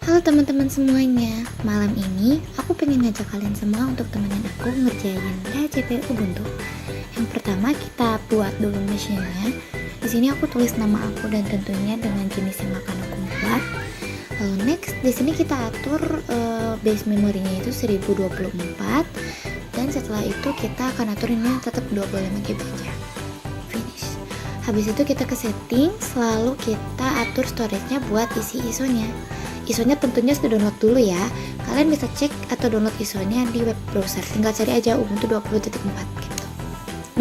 Halo teman-teman semuanya, malam ini aku pengen ngajak kalian semua untuk temenin aku ngerjain DHCP Ubuntu. Yang pertama kita buat dulu mesinnya. Di sini aku tulis nama aku dan tentunya dengan jenis yang akan aku buat. Lalu next, di sini kita atur base memorinya itu 1024 dan setelah itu kita akan atur ini tetap 25 GB aja. Finish. Habis itu kita ke setting, selalu kita atur storage-nya buat isi ISO-nya. ISO-nya tentunya sudah download dulu ya. Kalian bisa cek atau download ISO-nya di web browser. Tinggal cari aja Ubuntu 20.4 gitu.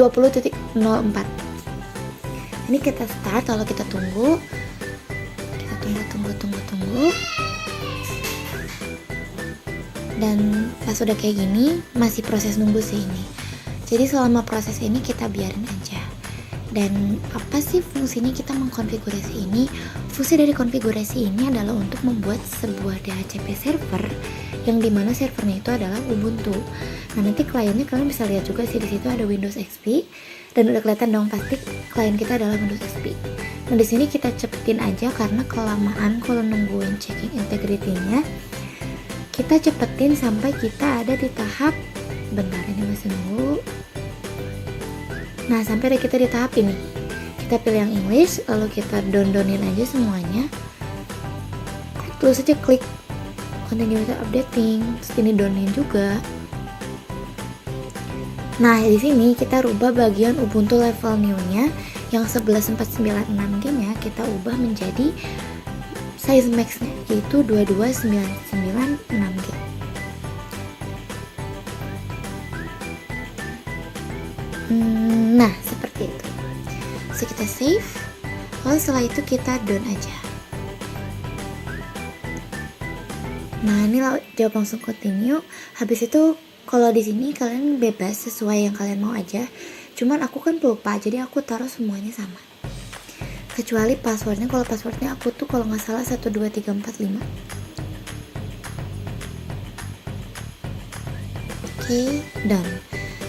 20.04. Ini kita start, lalu kita tunggu. Kita tunggu. Dan pas udah kayak gini, masih proses nunggu sih ini. Jadi selama proses ini kita biarin aja. Dan apa sih fungsinya kita mengkonfigurasi ini? Fungsi dari konfigurasi ini adalah untuk membuat sebuah DHCP server yang dimana servernya itu adalah Ubuntu. Nah nanti kliennya kalian bisa lihat juga sih, di situ ada Windows XP dan udah kelihatan dong pasti klien kita adalah Windows XP. Nah di sini kita cepetin aja karena kelamaan kalau nungguin checking integrity-nya. Kita cepetin sampai kita ada di tahap, bentar ini masih nunggu. Nah sampai kita di tahap ini, kita pilih yang English, lalu kita down-downin aja semuanya. Terus aja klik continue with updating, terus ini downin juga. Nah di sini kita rubah bagian Ubuntu level new-nya yang 11496 GB-nya kita ubah menjadi size max-nya yaitu 22996 GB. Nah seperti itu. So kita save, lalu setelah itu kita down aja. Nah ini jawab langsung continue. Habis itu kalau di sini kalian bebas sesuai yang kalian mau aja. Cuman aku kan lupa, jadi aku taruh semuanya sama. Kecuali passwordnya, kalau passwordnya aku tuh kalau nggak salah 12345. Oke, done.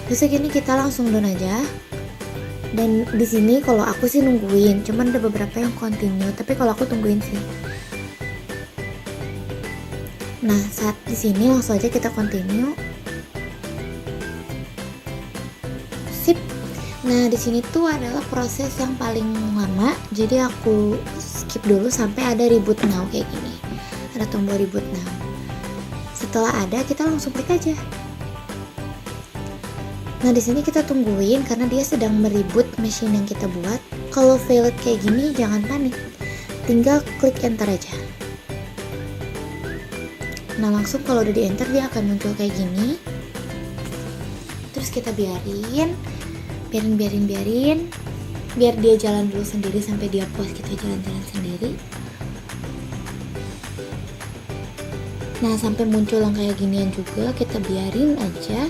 Terus gini kita langsung down aja. Dan di sini kalau aku sih nungguin, cuman ada beberapa yang continue, tapi kalau aku tungguin sih. Nah saat di sini langsung aja kita continue. Sip. Nah di sini tuh adalah proses yang paling lama, jadi aku skip dulu sampai ada reboot now kayak gini. Ada tombol reboot now. Setelah ada kita langsung klik aja. Nah di sini kita tungguin karena dia sedang mereboot mesin yang kita buat. Kalau failed kayak gini jangan panik, tinggal klik enter aja. Nah langsung kalau udah di enter dia akan muncul kayak gini. Terus kita biarin biar dia jalan dulu sendiri sampai dia puas kita jalan-jalan sendiri. Nah sampai muncul yang kayak ginian juga kita biarin aja.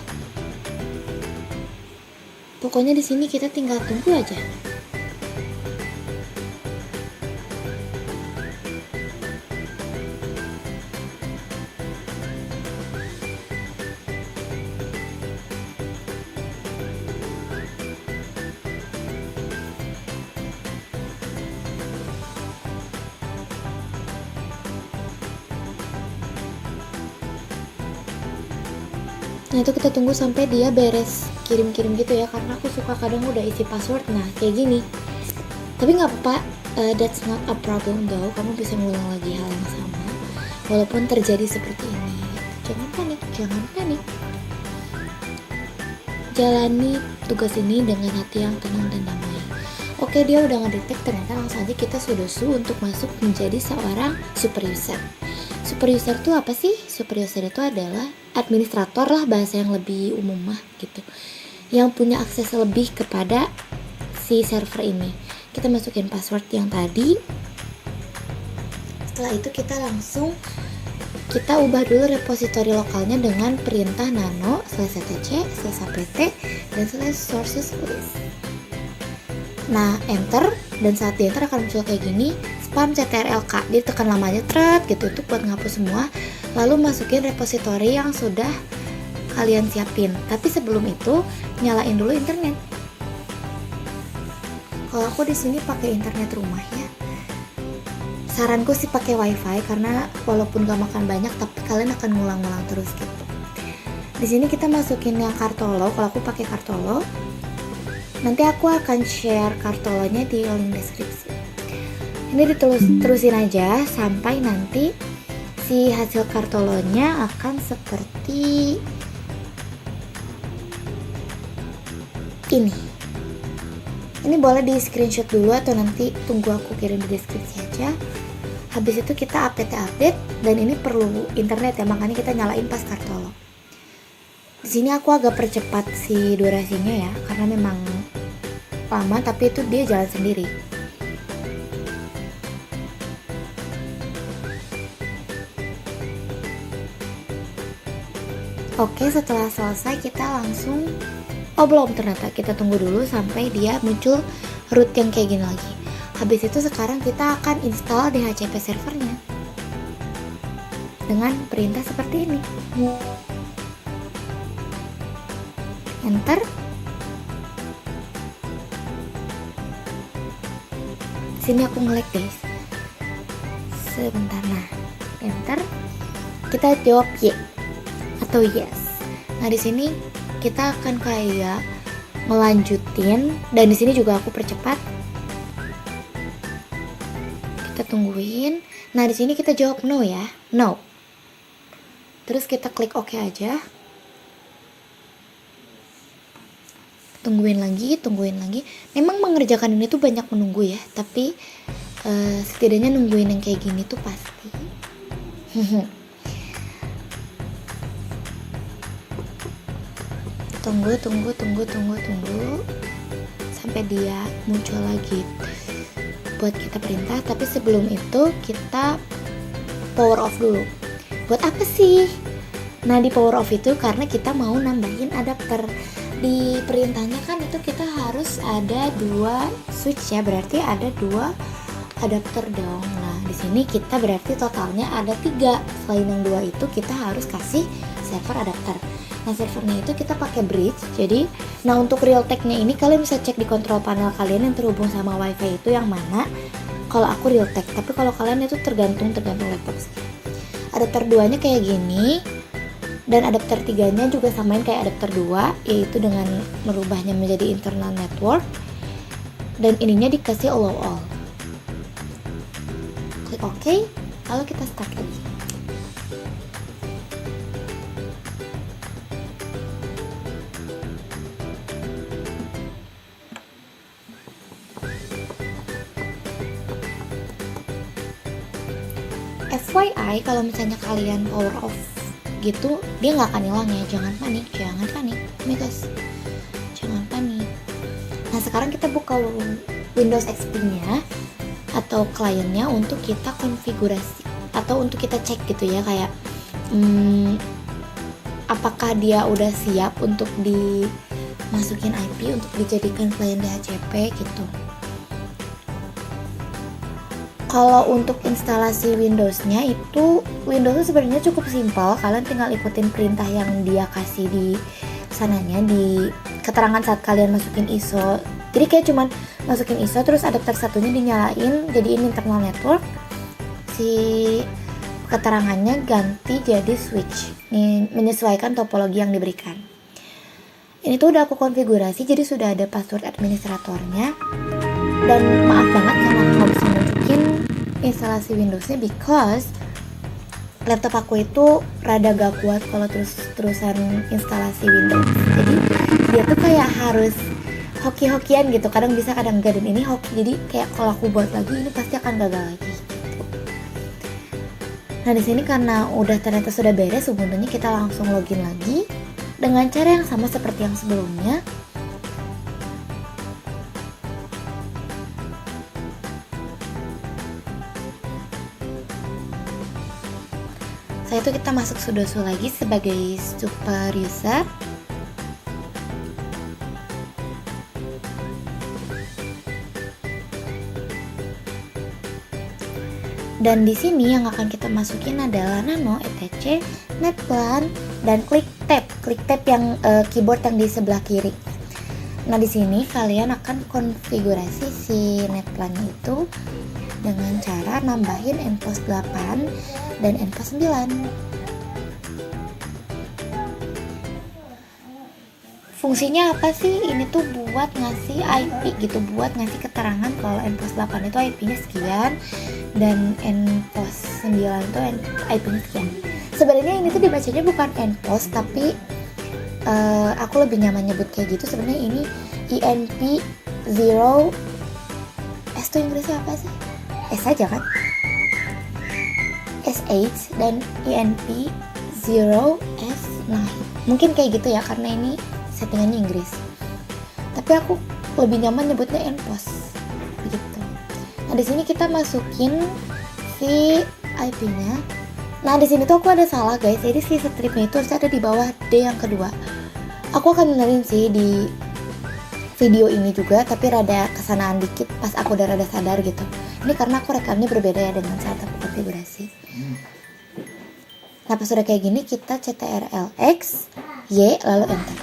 Pokoknya di sini kita tinggal tunggu aja. Nah itu kita tunggu sampai dia beres kirim-kirim gitu ya, karena aku suka kadang udah isi password nah kayak gini. Tapi nggak apa-apa, that's not a problem though, kamu bisa ngulang lagi hal yang sama walaupun terjadi seperti ini. Jangan panik. Jalani tugas ini dengan hati yang tenang dan damai. Oke, dia udah ngedetek, ternyata langsung aja kita sudah untuk masuk menjadi seorang super user. Super user itu apa sih? Super user itu adalah administrator lah, bahasa yang lebih umum mah gitu, yang punya akses lebih kepada si server ini. Kita masukin password yang tadi. Setelah itu kita ubah dulu repositori lokalnya dengan perintah nano /etc /apt dan /sources list. Nah enter, dan saat di enter akan muncul kayak gini, spam ctrlk, dia tekan lama aja gitu untuk buat ngapus semua. Lalu masukin repositori yang sudah kalian siapin, tapi sebelum itu nyalain dulu internet. Kalau aku di sini pakai internet rumah ya. saranku sih pakai wifi, karena walaupun gak makan banyak tapi kalian akan ngulang-ngulang terus gitu. Di sini kita masukin yang Kartolo. Kalau aku pakai Kartolo, nanti aku akan share Kartolonya di link deskripsi. Ini diterusin aja sampai nanti si hasil Kartolonya akan seperti ini. Ini boleh di screenshot dulu atau nanti tunggu aku kirim di deskripsi aja. Habis itu kita update, dan ini perlu internet ya, makanya kita nyalain pas Kartolo. Di sini aku agak percepat si durasinya ya, karena memang lama tapi itu dia jalan sendiri. Oke, setelah selesai kita langsung belum, ternyata kita tunggu dulu sampai dia muncul root yang kayak gini lagi. Habis itu sekarang kita akan install DHCP servernya dengan perintah seperti ini. Enter. Sini aku nge-lag guys. Sebentar, nah, enter. Kita jawab Y atau yes. Nah, di sini kita akan kayak melanjutin, dan di sini juga aku percepat. Kita tungguin. Nah, di sini kita jawab no ya, no. Terus kita klik OK aja. Tungguin lagi. Memang mengerjakan ini tuh banyak menunggu ya, tapi setidaknya nungguin yang kayak gini tuh pasti. Tunggu sampai dia muncul lagi buat kita perintah. Tapi sebelum itu kita power off dulu. Buat apa sih? Nah, di power off itu karena kita mau nambahin adapter. Di perintahnya kan itu kita harus ada 2 switch ya, berarti ada 2 adapter dong. Nah, di sini kita berarti totalnya ada 3. Selain yang 2 itu kita harus kasih server adapter. Nah, servernya itu kita pakai bridge. Jadi, nah untuk Realtek-nya ini kalian bisa cek di kontrol panel kalian yang terhubung sama wifi itu yang mana. Kalau aku Realtek, tapi kalau kalian itu tergantung laptop sih. Adapter 2-nya kayak gini, dan adapter 3-nya juga samain kayak adapter 2, yaitu dengan merubahnya menjadi internal network. Dan ininya dikasih all. Klik OK, lalu kita start lagi. FYI, kalau misalnya kalian power off gitu, dia nggak akan hilang ya. Jangan panik guys, jangan panik. Nah, sekarang kita buka Windows XP-nya atau kliennya untuk kita konfigurasi atau untuk kita cek gitu ya, kayak apakah dia udah siap untuk dimasukin IP untuk dijadikan klien DHCP gitu. Kalau untuk instalasi Windows-nya itu, Windows sebenarnya cukup simpel. Kalian tinggal ikutin perintah yang dia kasih di sananya, di keterangan saat kalian masukin ISO. Jadi kayak cuman masukin ISO, terus adapter satunya dinyalain, jadiin internal network. Si keterangannya ganti jadi switch. Ini menyesuaikan topologi yang diberikan. Ini tuh udah aku konfigurasi, jadi sudah ada password administratornya. Dan maaf banget karena aku nggak bisa nunjukin instalasi Windows-nya because laptop aku itu rada gak kuat kalau terus-terusan instalasi Windows. Jadi dia tuh kayak harus hoki-hokian gitu, kadang bisa kadang enggak, dan ini hoki, jadi kayak kalau aku buat lagi ini pasti akan gagal lagi. Nah, di sini karena udah ternyata sudah beres Ubuntu-nya, kita langsung login lagi dengan cara yang sama seperti yang sebelumnya. Setelah itu kita masuk sudoku lagi sebagai super user. Dan di sini yang akan kita masukin adalah nano, etc, netplan, dan klik tab yang keyboard yang di sebelah kiri. Nah, di sini kalian akan konfigurasi si netplan itu dengan cara nambahin npos 8 dan npos 9. Fungsinya apa sih? Ini tuh buat ngasih IP gitu, buat ngasih keterangan kalau npos 8 itu IP-nya sekian dan npos 9 itu IP-nya sekian. Sebenarnya ini tuh dibacanya bukan npos, tapi aku lebih nyaman nyebut kayak gitu. Sebenarnya ini INP 0 S tuh Inggrisnya apa sih? S aja kan? SH dan INP 0S. Nah, mungkin kayak gitu ya karena ini settingannya Inggris. Tapi aku lebih nyaman nyebutnya npos begitu. Nah, di sini kita masukin si IP-nya. Nah, di sini tuh aku ada salah guys. Jadi si stripnya itu harusnya ada di bawah D yang kedua. Aku akan benerin sih di video ini juga, tapi rada kesanaan dikit pas aku udah rada sadar gitu. Ini karena aku rekamnya berbeda ya dengan saat aku konfigurasi. Nah, pas udah kayak gini kita CTRL-X, Y, lalu enter.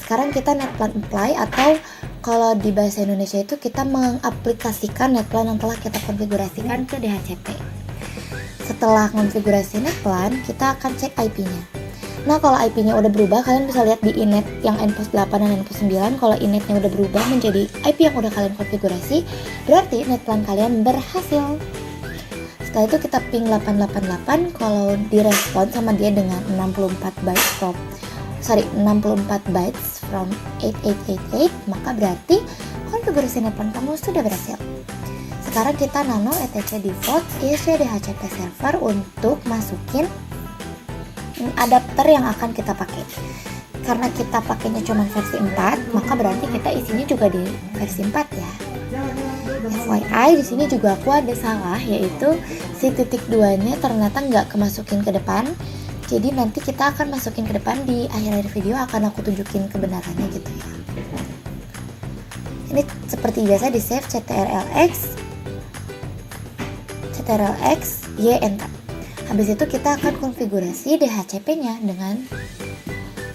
Sekarang kita netplan apply, atau kalau di bahasa Indonesia itu kita mengaplikasikan netplan yang telah kita konfigurasikan ke DHCP. Setelah konfigurasi netplan, kita akan cek IP-nya. Nah, kalau IP-nya udah berubah, kalian bisa lihat di inet yang npos 8 dan npos 9. Kalau inetnya udah berubah menjadi IP yang udah kalian konfigurasi, berarti netplan kalian berhasil. Setelah itu kita ping 888. Kalau direspon sama dia dengan 64 bytes from 8888, maka berarti konfigurasi netplan kamu sudah berhasil. Sekarang kita nano etc default isi DHCP server untuk masukin adapter yang akan kita pakai. Karena kita pakainya cuma versi 4, maka berarti kita isinya juga di versi 4 ya. FYI, di sini juga aku ada salah, yaitu si titik 2-nya ternyata nggak kemasukin ke depan. Jadi nanti kita akan masukin ke depan di akhir-akhir video, akan aku tunjukin kebenarannya gitu ya. Ini seperti biasa di save CTRL-X, Y, enter. Habis itu kita akan konfigurasi DHCP-nya dengan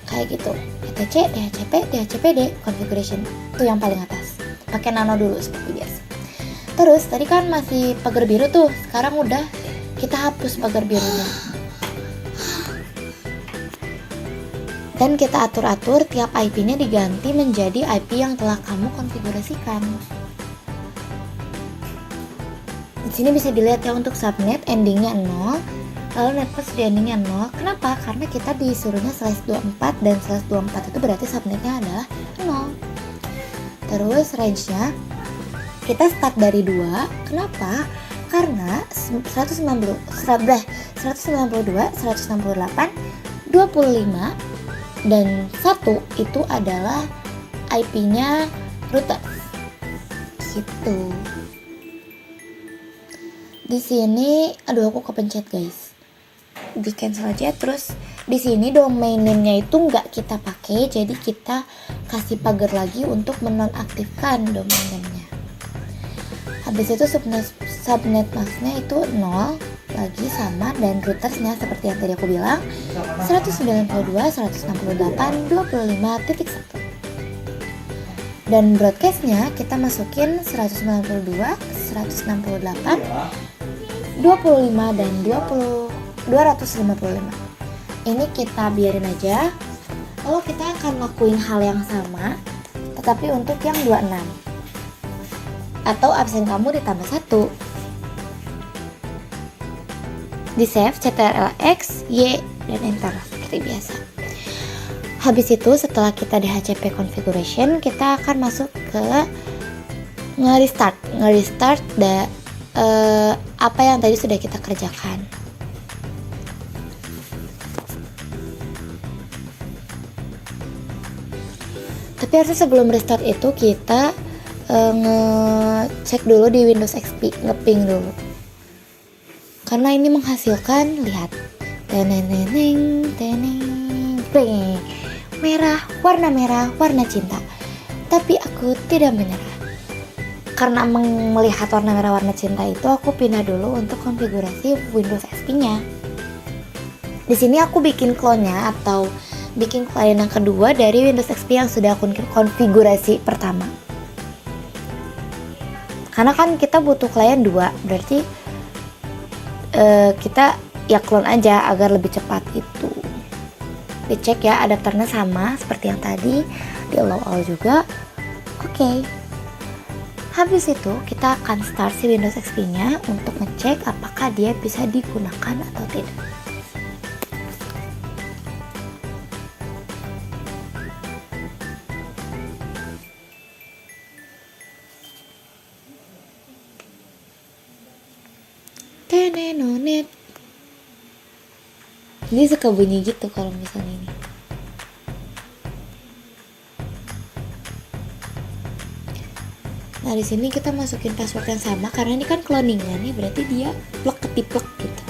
kayak gitu. etc DHCPD configuration, itu yang paling atas. Pakai nano dulu seperti biasa. Terus tadi kan masih pagar biru tuh, sekarang udah kita hapus pagar birunya. Dan kita atur-atur tiap IP-nya diganti menjadi IP yang telah kamu konfigurasikan. Di sini bisa dilihat ya, untuk subnet endingnya 0, lalu netpos di endingnya 0. Kenapa? Karena kita disuruhnya /24 dan /24 itu berarti subnetnya adalah 0. Terus range-nya kita start dari 2. Kenapa? Karena 192, 168, 25 dan 1 itu adalah IP-nya router. Gitu. Di sini, aduh aku kepencet guys. Di cancel aja. Terus di sini domain name-nya itu nggak kita pakai, jadi kita kasih pagar lagi untuk menonaktifkan domain name-nya. Habis itu subnet masknya itu 0 lagi sama, dan routersnya seperti yang tadi aku bilang 192.168.25.1. Dan broadcastnya kita masukin 192, 168, 25 dan 255. Ini kita biarin aja. Lalu kita akan lakuin hal yang sama, tetapi untuk yang 26. Atau absen kamu ditambah 1. Di save CTRL-X, Y, dan enter seperti biasa. Habis itu setelah kita DHCP configuration, kita akan masuk ke nge-restart apa yang tadi sudah kita kerjakan. Tapi harusnya sebelum restart itu kita ngecek dulu di Windows XP, ngeping dulu. Karena ini menghasilkan, lihat, teneng, merah, warna cinta. Tapi aku tidak menyerah. Karena melihat warna merah, warna cinta itu, aku pindah dulu untuk konfigurasi Windows XP-nya. Di sini aku bikin clone-nya atau bikin klien yang kedua dari Windows XP yang sudah aku konfigurasi pertama. Karena kan kita butuh klien 2, berarti kita ya clone aja agar lebih cepat gitu. Dicek ya adapternya sama seperti yang tadi, di allow all juga. Oke. Habis itu kita akan start si Windows XP nya untuk ngecek apakah dia bisa digunakan atau tidak. Tenenonet. Ini suka bunyi gitu kalau misalnya ini. Nah, di sini kita masukin password yang sama karena ini kan cloningan nih, berarti dia plek ketiplek gitu.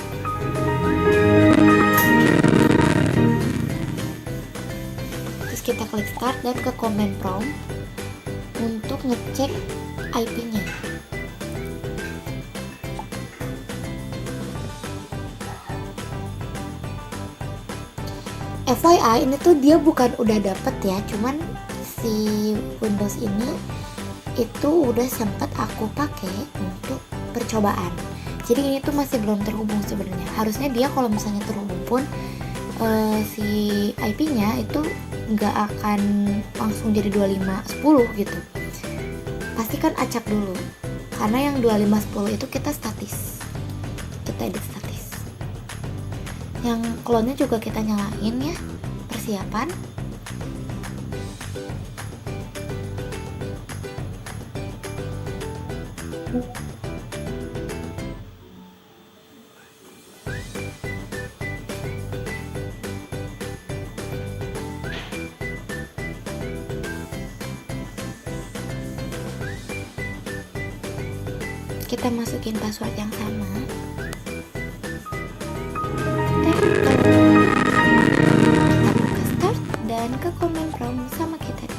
Terus kita klik start dan ke command prompt untuk ngecek IP-nya. FYI, ini tuh dia bukan udah dapet ya, cuman si Windows ini itu udah sempat aku pakai untuk percobaan. Jadi ini tuh masih belum terhubung sebenarnya. Harusnya dia kalau misalnya terhubung pun si IP-nya itu nggak akan langsung jadi 2510 gitu. Pasti kan acak dulu. Karena yang 2510 itu kita statis. Kita edit statis. Yang clone-nya juga kita nyalain ya. Persiapan. Kita masukin password yang sama. Kita buka start dan ke command prompt sama kita.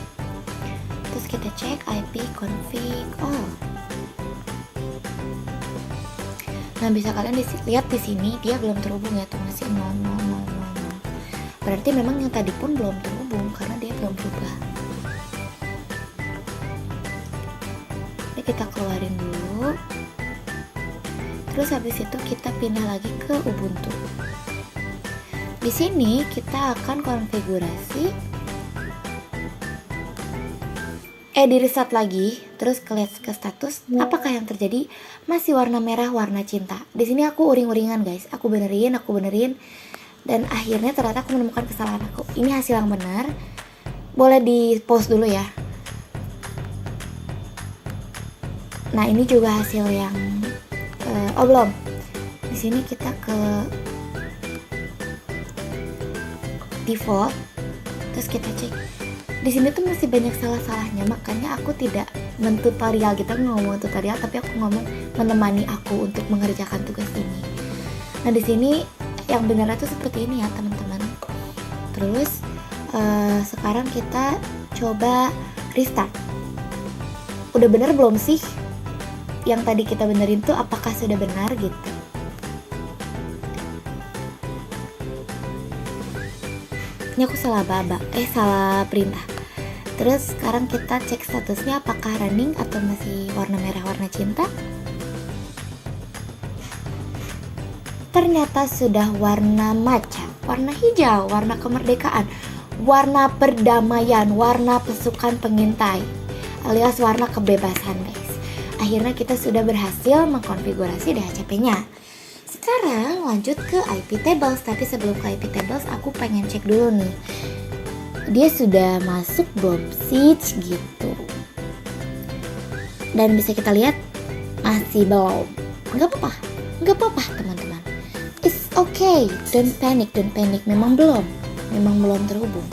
Terus kita cek IP config all. Nah, bisa kalian lihat di sini dia belum terhubung ya, tuh masih 0000. Berarti memang yang tadi pun belum terhubung karena dia belum berubah. Ini kita keluarin dulu. Terus habis itu kita pindah lagi ke Ubuntu. Di sini kita akan konfigurasi di reset lagi, terus kalian ke status, apakah yang terjadi? Masih warna merah, warna cinta. Di sini aku uring-uringan guys, aku benerin, dan akhirnya ternyata aku menemukan kesalahan aku. Ini hasil yang benar. Boleh di pause dulu ya. Nah, ini juga hasil yang belum. Di sini kita ke default, terus kita cek. Di sini tuh masih banyak salah-salahnya, makanya aku tidak mentutorial. Kita ngomong tutorial, tapi aku ngomong menemani aku untuk mengerjakan tugas ini. Nah, di sini yang benar itu seperti ini ya teman-teman. Terus sekarang kita coba restart. Udah bener belum sih? Yang tadi kita benerin tuh apakah sudah benar gitu? Ini aku salah salah perintah. Terus sekarang kita cek statusnya apakah running atau masih warna merah, warna cinta. Ternyata sudah warna matcha, warna hijau, warna kemerdekaan, warna perdamaian, warna pasukan pengintai, alias warna kebebasan guys. Akhirnya kita sudah berhasil mengkonfigurasi DHCP-nya. Sekarang lanjut ke IP tables, tapi sebelum ke IP tables aku pengen cek dulu nih. Dia sudah masuk belum siege gitu. Dan bisa kita lihat masih belum. Nggak apa-apa teman-teman. It's okay, don't panic. Memang belum terhubung.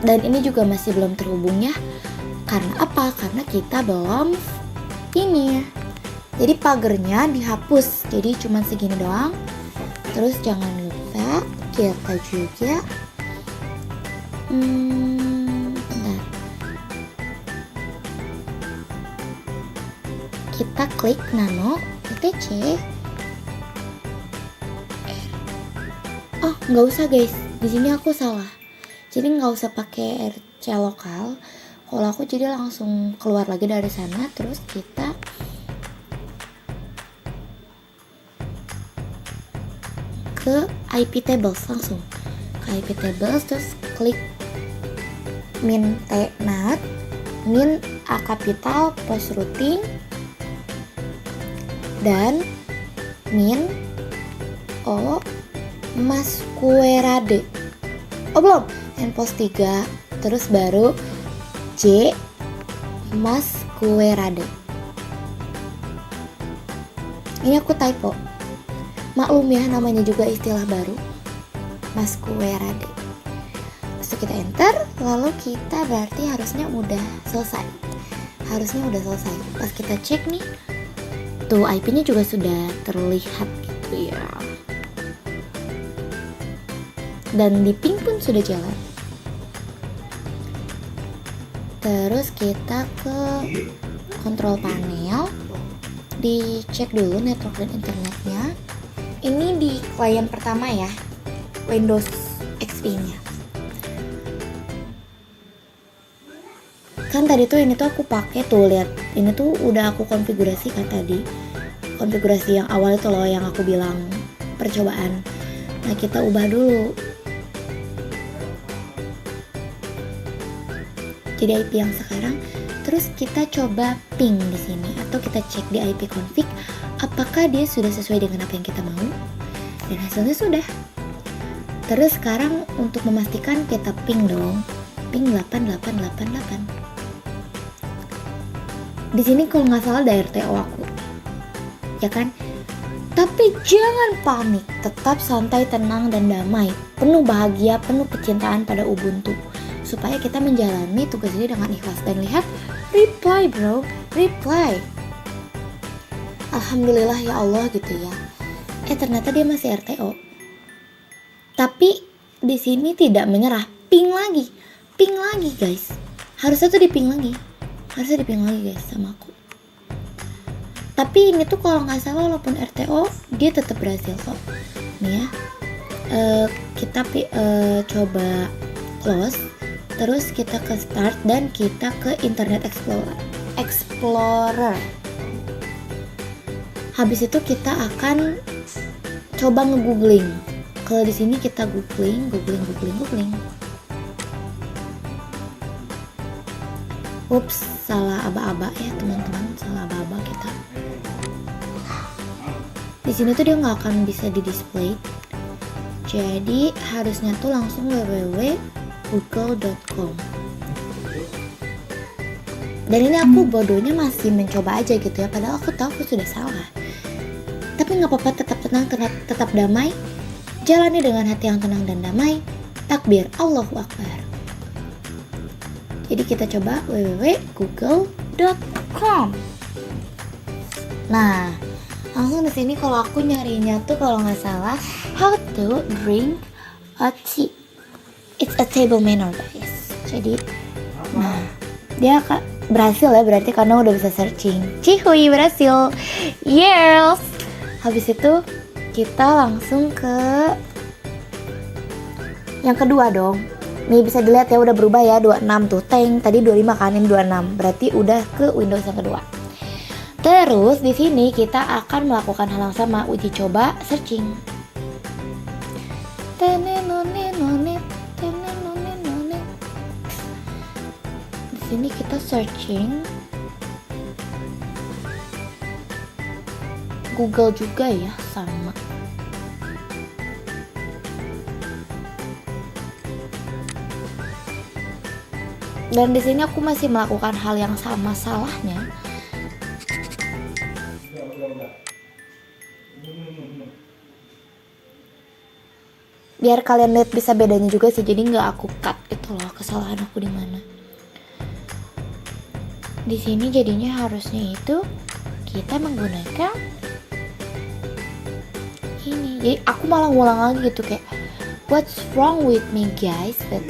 Dan ini juga masih belum terhubung ya. Karena apa? Karena kita belum ini. Jadi pagernya dihapus. Jadi cuma segini doang. Terus jangan lupa kita juga bentar. Kita klik nano etc. Nggak usah guys, di sini aku salah. Jadi nggak usah pakai RC lokal. Kalau aku jadi langsung keluar lagi dari sana, terus kita ke IP tables langsung. Ke IP tables terus klik min tnat, min a kapital plus routing, dan min o masquerade. Oh belum, handpost 3, terus baru J masquerade. Ini aku typo. Maklum ya, namanya juga istilah baru, masquerade. Terus kita enter, lalu kita berarti harusnya udah selesai. Pas kita cek nih, tuh IP-nya juga sudah terlihat gitu ya. Dan di ping pun sudah jalan. Terus kita ke kontrol panel, dicek dulu network dan internetnya. Ini di klien pertama ya, Windows XP nya. Kan tadi tuh ini tuh aku pakai tuh, lihat ini tuh udah aku konfigurasi kan tadi, konfigurasi yang awal itu loh yang aku bilang percobaan. Nah kita ubah dulu jadi IP yang sekarang, terus kita coba ping di sini atau kita cek di IP config apakah dia sudah sesuai dengan apa yang kita mau, dan hasilnya sudah. Terus sekarang untuk memastikan kita ping dong, ping 8888. Di sini kalau nggak salah ada RTO aku, ya kan? Tapi jangan panik, tetap santai, tenang dan damai, penuh bahagia, penuh kecintaan pada Ubuntu, supaya kita menjalani tugas ini dengan ikhlas. Dan lihat, reply bro, reply. Alhamdulillah ya Allah gitu ya. Ternyata dia masih RTO. Tapi di sini tidak menyerah, ping lagi guys. Harusnya tuh diping lagi guys sama aku. Tapi ini tuh kalau nggak salah walaupun RTO dia tetap berhasil kok. Nih ya, kita coba close. Terus kita ke start dan kita ke Internet Explorer. Habis itu kita akan coba nge-googling. Kalau di sini kita googling. Ups, salah aba-aba ya teman-teman, salah aba-aba kita. Di sini tuh dia nggak akan bisa di display. Jadi harusnya tuh langsung www.google.com. Dan ini aku bodohnya masih mencoba aja gitu ya, padahal aku tahu aku sudah salah. Tapi nggak apa-apa, tetap tenang, tetap damai. Jalani dengan hati yang tenang dan damai. Takbir, Allahu Akbar. Jadi kita coba www.google.com. Nah, langsung di sini kalau aku nyarinya tuh kalau nggak salah how to drink a tea. It's a table manner guys. Jadi, nah dia berhasil ya berarti karena udah bisa searching. Cihuy berhasil. Yes. Habis itu kita langsung ke yang kedua dong. Nih bisa dilihat ya udah berubah ya, 26 tuh teng, tadi 25 kan, ini 26. Berarti udah ke Windows yang kedua. Terus di sini kita akan melakukan hal yang sama, uji coba searching. Di sini kita searching Google juga ya, sama. Dan di sini aku masih melakukan hal yang sama salahnya. Biar kalian lihat bisa bedanya juga sih, jadi nggak aku cut itu loh kesalahan aku di mana. Di sini jadinya harusnya itu kita menggunakan ini. Jadi aku malah ngulang lagi gitu kayak what's wrong with me guys? But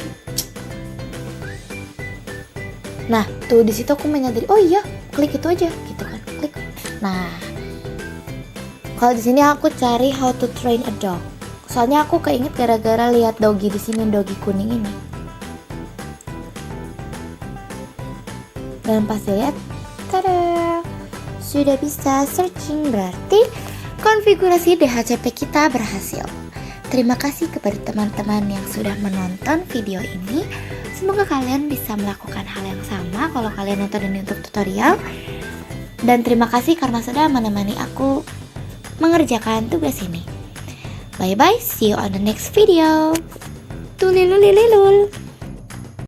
nah, tuh di situ aku menyadari, oh iya, klik itu aja gitu kan, klik. Nah, kalau di sini aku cari how to train a dog Soalnya aku keinget gara-gara lihat dogi di sini, dogi kuning ini. Dan pas dilihat, tada, sudah bisa searching, berarti konfigurasi DHCP kita berhasil. Terima kasih kepada teman-teman yang sudah menonton video ini. Semoga kalian bisa melakukan hal yang sama kalau kalian nonton ini untuk tutorial. Dan terima kasih karena sudah menemani aku mengerjakan tugas ini. Bye bye, see you on the next video. Tulilulililul.